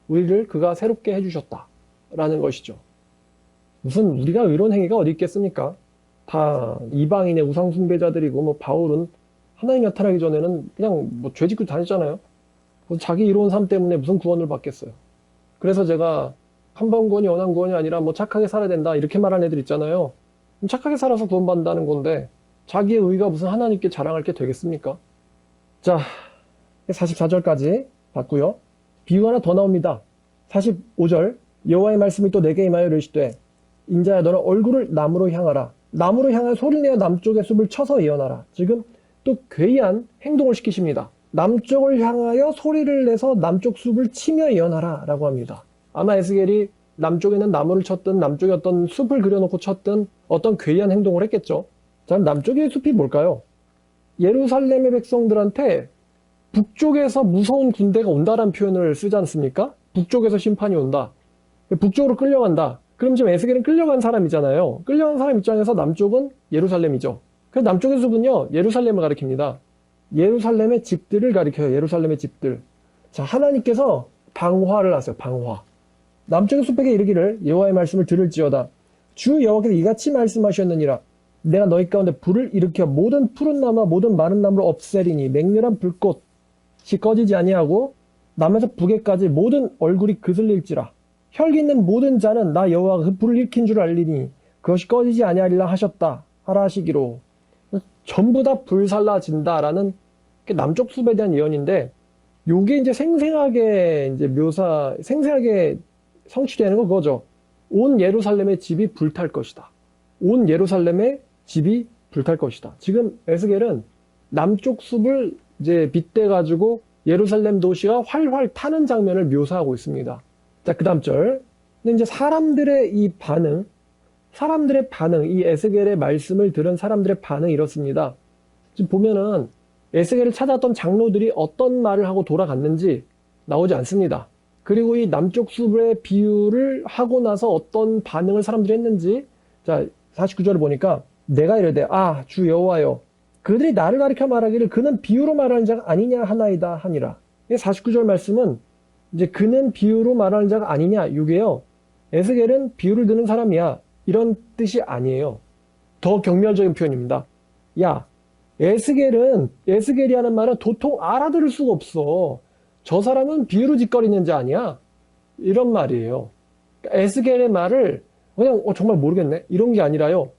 우리를 그가 새롭게 해주셨다 라는 것이죠. 무슨 우리가 의로운 행위가 어디 있겠습니까? 다 이방인의 우상 숭배자들이고 바울은 하나님 나타나기 전에는 그냥 죄 짓고 다녔잖아요. 자기 이로운 삶 때문에 무슨 구원을 받겠어요. 그래서 제가 한 번 구원이 원한 구원이 아니라 착하게 살아야 된다 이렇게 말하는 애들 있잖아요. 착하게 살아서 구원받는다는 건데 자기의 의가 무슨 하나님께 자랑할 게 되겠습니까? 자, 44절까지 봤고요. 비유 하나 더 나옵니다. 45절. 여호와의 말씀이 또 내게 임하여 이르시되 인자야 너는 얼굴을 남으로 향하라. 남으로 향하여 소리내어 남쪽의 숲을 쳐서 예언하라. 지금 또 괴이한 행동을 시키십니다. 남쪽을 향하여 소리를 내서 남쪽 숲을 치며 예언하라 라고 합니다. 아마 에스겔이 남쪽에는 나무를 쳤든 남쪽에 어떤 숲을 그려놓고 쳤든 어떤 괴이한 행동을 했겠죠. 자, 남쪽의 숲이 뭘까요? 예루살렘의 백성들한테 북쪽에서 무서운 군대가 온다라는 표현을 쓰지 않습니까? 북쪽에서 심판이 온다. 북쪽으로 끌려간다. 그럼 지금 에스겔은 끌려간 사람이잖아요. 끌려간 사람 입장에서 남쪽은 예루살렘이죠. 그래서 남쪽의 숲은요, 예루살렘을 가리킵니다. 예루살렘의 집들을 가리켜요. 예루살렘의 집들. 자, 하나님께서 방화를 하세요. 방화. 남쪽의 숲에게 이르기를 여호와의 말씀을 들을지어다. 주 여호와께서 이같이 말씀하셨느니라. 내가 너희 가운데 불을 일으켜 모든 푸른 나무와 모든 마른 나무를 없애리니 맹렬한 불꽃이 꺼지지 아니하고 남에서 북에까지 모든 얼굴이 그슬릴지라. 혈기 있는 모든 자는 나 여호와가 그 불을 일으킨 줄 알리니 그것이 꺼지지 아니하리라 하셨다 하라 하시기로. 전부 다 불살라진다라는 남쪽 숲에 대한 예언인데, 요게 이제 생생하게 생생하게 성취되는 거 그거죠. 온 예루살렘의 집이 불탈 것이다. 온 예루살렘의 집이 불탈 것이다. 지금 에스겔은 남쪽 숲을 이제 빗대가지고 예루살렘 도시가 활활 타는 장면을 묘사하고 있습니다. 자, 그 다음 절. 근데 이제 사람들의 이 에스겔의 말씀을 들은 사람들의 반응이 이렇습니다. 지금 보면은 에스겔을 찾아왔던 장로들이 어떤 말을 하고 돌아갔는지 나오지 않습니다. 그리고 이 남쪽 숲의 비유를 하고 나서 어떤 반응을 사람들이 했는지, 자, 49절을 보니까 내가 이르되 주 여호와여 그들이 나를 가리켜 말하기를 그는 비유로 말하는 자가 아니냐 하나이다 하니라. 49절 말씀은 이제 그는 비유로 말하는 자가 아니냐, 이게요, 에스겔은 비유를 드는 사람이야, 이런 뜻이 아니에요. 더 경멸적인 표현입니다. 야, 에스겔이 하는 말은 도통 알아들을 수가 없어. 저 사람은 비유로 짓거리는 자 아니야, 이런 말이에요. 그러니까 에스겔의 말을 그냥 정말 모르겠네, 이런 게 아니라요,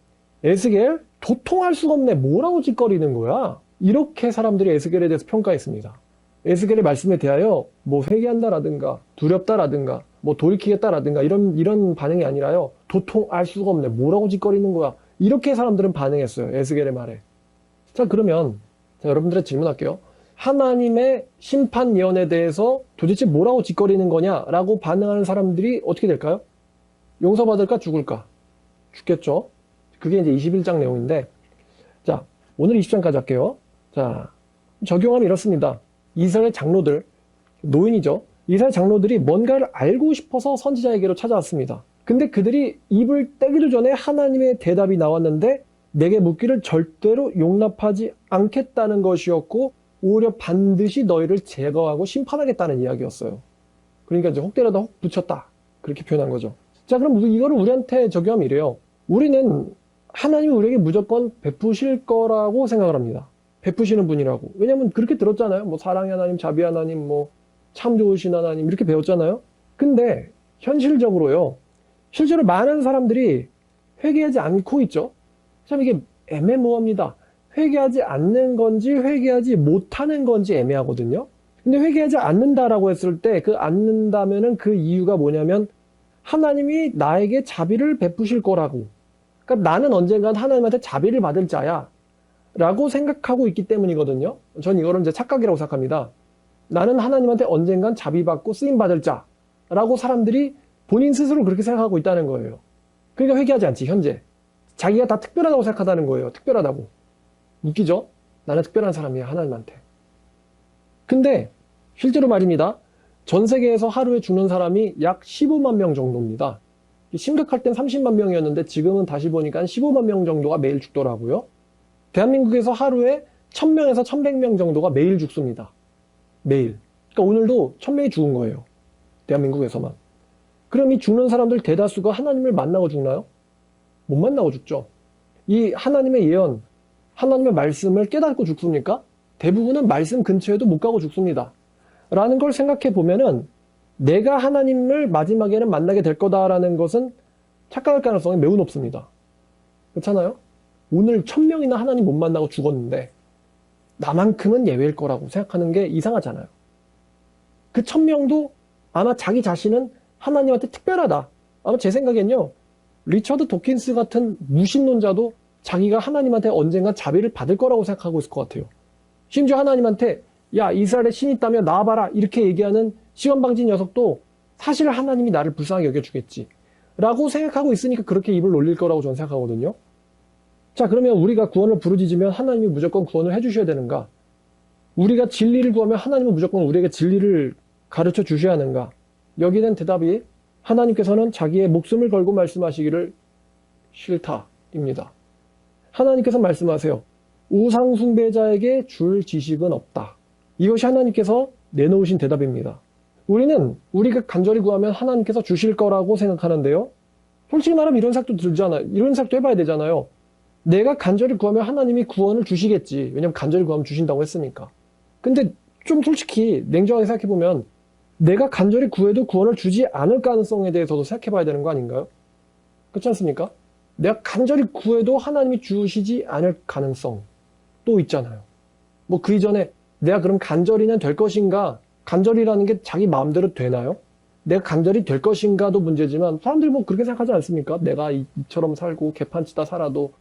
에스겔 도통 알 수가 없네, 뭐라고 짓거리는 거야, 이렇게 사람들이 에스겔에 대해서 평가했습니다. 에스겔의 말씀에 대하여 뭐 회개한다라든가 두렵다라든가 뭐 돌이키겠다라든가 이런 반응이 아니라요, 도통 알 수가 없네, 뭐라고 짓거리는 거야, 이렇게 사람들은 반응했어요, 에스겔의 말에. 자, 그러면 여러분들의 질문할게요. 하나님의 심판 예언에 대해서 도대체 뭐라고 짓거리는 거냐라고 반응하는 사람들이 어떻게 될까요? 용서받을까 죽을까? 죽겠죠. 그게 이제 21장 내용인데, 자, 오늘 20장까지 할게요. 자, 적용하면 이렇습니다. 이스라엘 장로들, 노인이죠. 이스라엘 장로들이 뭔가를 알고 싶어서 선지자에게로 찾아왔습니다. 근데 그들이 입을 떼기도 전에 하나님의 대답이 나왔는데 내게 묻기를 절대로 용납하지 않겠다는 것이었고, 오히려 반드시 너희를 제거하고 심판하겠다는 이야기였어요. 그러니까 이제 혹대라도 혹 붙였다, 그렇게 표현한 거죠. 자, 그럼 이거를 우리한테 적용하면 이래요. 우리는 하나님이 우리에게 무조건 베푸실 거라고 생각을 합니다. 베푸시는 분이라고. 왜냐면 그렇게 들었잖아요. 뭐 사랑의 하나님, 자비의 하나님, 뭐 참 좋으신 하나님, 이렇게 배웠잖아요. 근데 현실적으로요, 실제로 많은 사람들이 회개하지 않고 있죠. 참 이게 애매모호합니다. 회개하지 않는 건지 회개하지 못하는 건지 애매하거든요. 근데 회개하지 않는다라고 했을 때 그 않는다면은 그 이유가 뭐냐면 하나님이 나에게 자비를 베푸실 거라고. 그러니까 나는 언젠간 하나님한테 자비를 받을 자야 라고 생각하고 있기 때문이거든요. 전 이거를 이제 착각이라고 생각합니다. 나는 하나님한테 언젠간 자비받고 쓰임받을 자라고 사람들이 본인 스스로 그렇게 생각하고 있다는 거예요. 그러니까 회개하지 않지, 현재. 자기가 다 특별하다고 생각하다는 거예요. 특별하다고. 웃기죠? 나는 특별한 사람이야, 하나님한테. 근데 실제로 말입니다. 전 세계에서 하루에 죽는 사람이 약 15만 명 정도입니다. 심각할 땐 30만 명이었는데 지금은 다시 보니까 15만 명 정도가 매일 죽더라고요. 대한민국에서 하루에 1000명에서 1100명 정도가 매일 죽습니다. 매일. 그러니까 오늘도 1000명이 죽은 거예요. 대한민국에서만. 그럼 이 죽는 사람들 대다수가 하나님을 만나고 죽나요? 못 만나고 죽죠. 이 하나님의 예언, 하나님의 말씀을 깨닫고 죽습니까? 대부분은 말씀 근처에도 못 가고 죽습니다. 라는 걸 생각해 보면은 내가 하나님을 마지막에는 만나게 될 거다라는 것은 착각할 가능성이 매우 높습니다. 그렇잖아요? 오늘 1000명이나 하나님 못 만나고 죽었는데 나만큼은 예외일 거라고 생각하는 게 이상하잖아요. 그 1000명도 아마 자기 자신은 하나님한테 특별하다. 아마 제 생각엔요, 리처드 도킨스 같은 무신론자도 자기가 하나님한테 언젠가 자비를 받을 거라고 생각하고 있을 것 같아요. 심지어 하나님한테 야, 이스라엘에 신 있다며 나와봐라, 이렇게 얘기하는 시험방진 녀석도 사실 하나님이 나를 불쌍하게 여겨주겠지 라고 생각하고 있으니까 그렇게 입을 놀릴 거라고 저는 생각하거든요. 자, 그러면 우리가 구원을 부르짖으면 하나님이 무조건 구원을 해주셔야 되는가? 우리가 진리를 구하면 하나님은 무조건 우리에게 진리를 가르쳐 주셔야 하는가? 여기는 대답이 하나님께서는 자기의 목숨을 걸고 말씀하시기를 싫다입니다. 하나님께서 말씀하세요. 우상 숭배자에게 줄 지식은 없다. 이것이 하나님께서 내놓으신 대답입니다. 우리는 우리가 간절히 구하면 하나님께서 주실 거라고 생각하는데요. 솔직히 말하면 이런 생각도 들잖아요. 이런 생각도 해봐야 되잖아요. 내가 간절히 구하면 하나님이 구원을 주시겠지. 왜냐면 간절히 구하면 주신다고 했으니까. 근데 좀 솔직히 냉정하게 생각해보면 내가 간절히 구해도 구원을 주지 않을 가능성에 대해서도 생각해 봐야 되는 거 아닌가요? 그렇지 않습니까? 내가 간절히 구해도 하나님이 주시지 않을 가능성 또 있잖아요. 뭐 그 이전에 내가 그럼 간절히는 될 것인가? 간절이라는 게 자기 마음대로 되나요? 내가 간절히 될 것인가도 문제지만 사람들이 뭐 그렇게 생각하지 않습니까? 내가 이처럼 살고 개판치다 살아도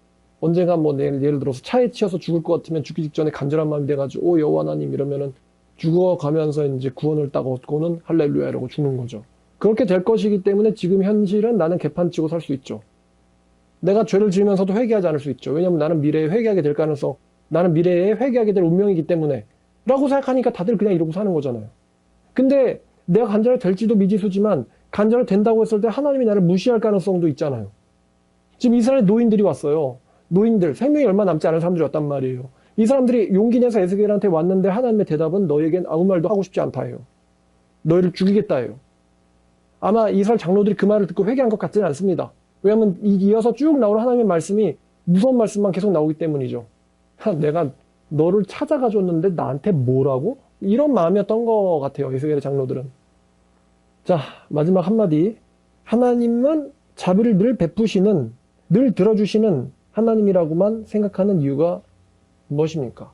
언젠가 뭐 예를 들어서 차에 치여서 죽을 것 같으면 죽기 직전에 간절한 마음이 돼가지고 오 여호와 하나님 이러면은 죽어가면서 이제 구원을 딱 얻고는 할렐루야 이러고 죽는 거죠. 그렇게 될 것이기 때문에 지금 현실은 나는 개판치고 살 수 있죠. 내가 죄를 지으면서도 회개하지 않을 수 있죠. 왜냐면 나는 미래에 회개하게 될 가능성, 나는 미래에 회개하게 될 운명이기 때문에 라고 생각하니까 다들 그냥 이러고 사는 거잖아요. 근데 내가 간절히 될지도 미지수지만 간절히 된다고 했을 때 하나님이 나를 무시할 가능성도 있잖아요. 지금 이스라엘 노인들이 왔어요. 노인들, 생명이 얼마 남지 않은 사람들이 왔단 말이에요. 이 사람들이 용기 내서 에스겔한테 왔는데 하나님의 대답은 너에겐 아무 말도 하고 싶지 않다예요. 너희를 죽이겠다예요. 아마 이스라엘 장로들이 그 말을 듣고 회개한 것 같지는 않습니다. 왜냐하면 이어서 쭉 나오는 하나님의 말씀이 무서운 말씀만 계속 나오기 때문이죠. 내가 너를 찾아가 줬는데 나한테 뭐라고? 이런 마음이었던 것 같아요. 에스겔의 장로들은. 자, 마지막 한마디. 하나님은 자비를 늘 베푸시는, 늘 들어주시는 하나님이라고만 생각하는 이유가 무엇입니까?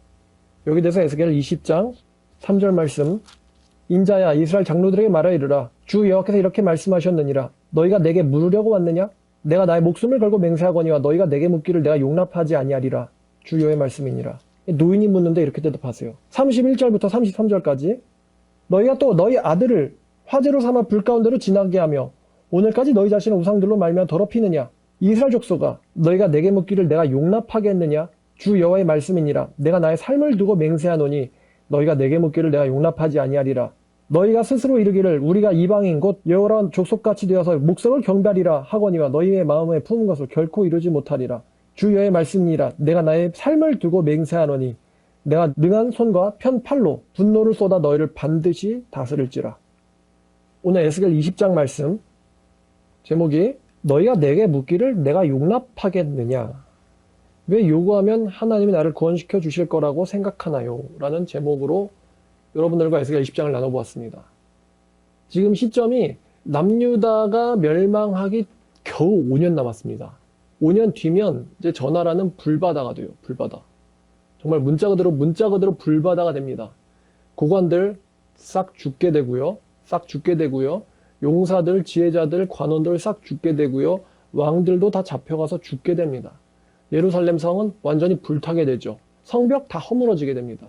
여기 대해서 에스겔 20장 3절 말씀. 인자야 이스라엘 장로들에게 말하 이르라. 주 여호와께서 이렇게 말씀하셨느니라. 너희가 내게 물으려고 왔느냐? 내가 나의 목숨을 걸고 맹세하거니와 너희가 내게 묻기를 내가 용납하지 아니하리라. 주 여호와의 말씀이니라. 노인이 묻는데 이렇게 대답하세요. 31절부터 33절까지 너희가 또 너희 아들을 화재로 삼아 불 가운데로 지나게 하며 오늘까지 너희 자신을 우상들로 말미암아 더럽히느냐? 이스라엘 족속아 너희가 내게 묻기를 내가 용납하겠느냐? 주 여호와의 말씀이니라. 내가 나의 삶을 두고 맹세하노니 너희가 내게 묻기를 내가 용납하지 아니하리라. 너희가 스스로 이르기를 우리가 이방인 곧 여호와라 족속같이 되어서 목석을 경배하리라 하거니와 너희의 마음에 품은 것을 결코 이루지 못하리라. 주 여호와의 말씀이니라. 내가 나의 삶을 두고 맹세하노니 내가 능한 손과 편 팔로 분노를 쏟아 너희를 반드시 다스릴지라. 오늘 에스겔 20장 말씀 제목이 너희가 내게 묻기를 내가 용납하겠느냐? 왜 요구하면 하나님이 나를 구원시켜 주실 거라고 생각하나요? 라는 제목으로 여러분들과 에스겔 20장을 나눠보았습니다. 지금 시점이 남유다가 멸망하기 겨우 5년 남았습니다. 5년 뒤면 이제 저 나라는 불바다가 돼요. 불바다. 정말 문자 그대로 불바다가 됩니다. 고관들 싹 죽게 되고요. 싹 죽게 되고요. 용사들, 지혜자들, 관원들 싹 죽게 되고요. 왕들도 다 잡혀가서 죽게 됩니다. 예루살렘 성은 완전히 불타게 되죠. 성벽 다 허물어지게 됩니다.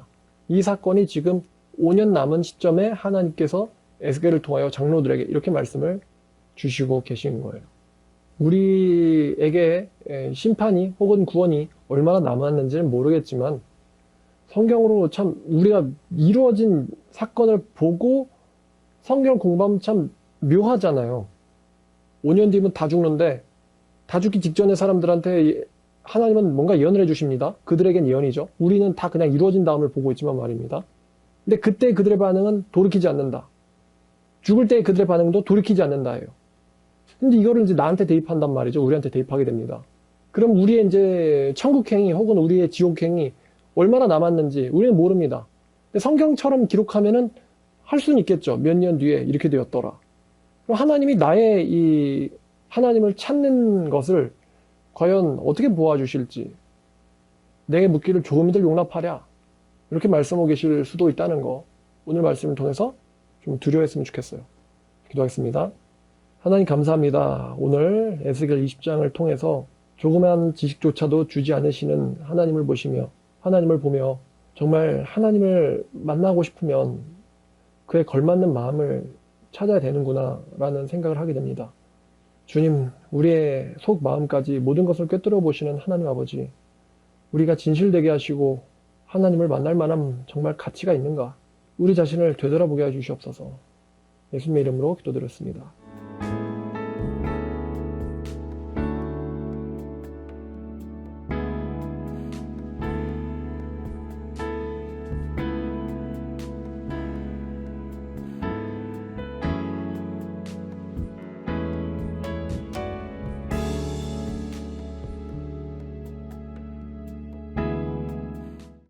이 사건이 지금 5년 남은 시점에 하나님께서 에스겔을 통하여 장로들에게 이렇게 말씀을 주시고 계신 거예요. 우리에게 심판이 혹은 구원이 얼마나 남았는지는 모르겠지만 성경으로 참 우리가 이루어진 사건을 보고 성경을 공부하면 참 묘하잖아요. 5년 뒤면 다 죽는데 다 죽기 직전에 사람들한테 하나님은 뭔가 예언을 해주십니다. 그들에겐 예언이죠. 우리는 다 그냥 이루어진 다음을 보고 있지만 말입니다. 근데 그때 그들의 반응은 돌이키지 않는다. 죽을 때 그들의 반응도 돌이키지 않는다예요. 근데 이거를 이제 나한테 대입한단 말이죠. 우리한테 대입하게 됩니다. 그럼 우리의 이제 천국행위 혹은 우리의 지옥행위 얼마나 남았는지 우리는 모릅니다. 근데 성경처럼 기록하면은 할 수는 있겠죠. 몇 년 뒤에 이렇게 되었더라. 그럼 하나님이 나의 이 하나님을 찾는 것을 과연 어떻게 보아주실지 내게 묻기를 조금이들 용납하랴 이렇게 말씀하고 계실 수도 있다는 거 오늘 말씀을 통해서 좀 두려워했으면 좋겠어요. 기도하겠습니다. 하나님 감사합니다. 오늘 에스겔 20장을 통해서 조그만 지식조차도 주지 않으시는 하나님을 보시며 하나님을 보며 정말 하나님을 만나고 싶으면 그에 걸맞는 마음을 찾아야 되는구나 라는 생각을 하게 됩니다. 주님, 우리의 속 마음까지 모든 것을 꿰뚫어 보시는 하나님 아버지, 우리가 진실되게 하시고 하나님을 만날 만한 정말 가치가 있는가? 우리 자신을 되돌아보게 해주시옵소서. 예수님의 이름으로 기도드렸습니다.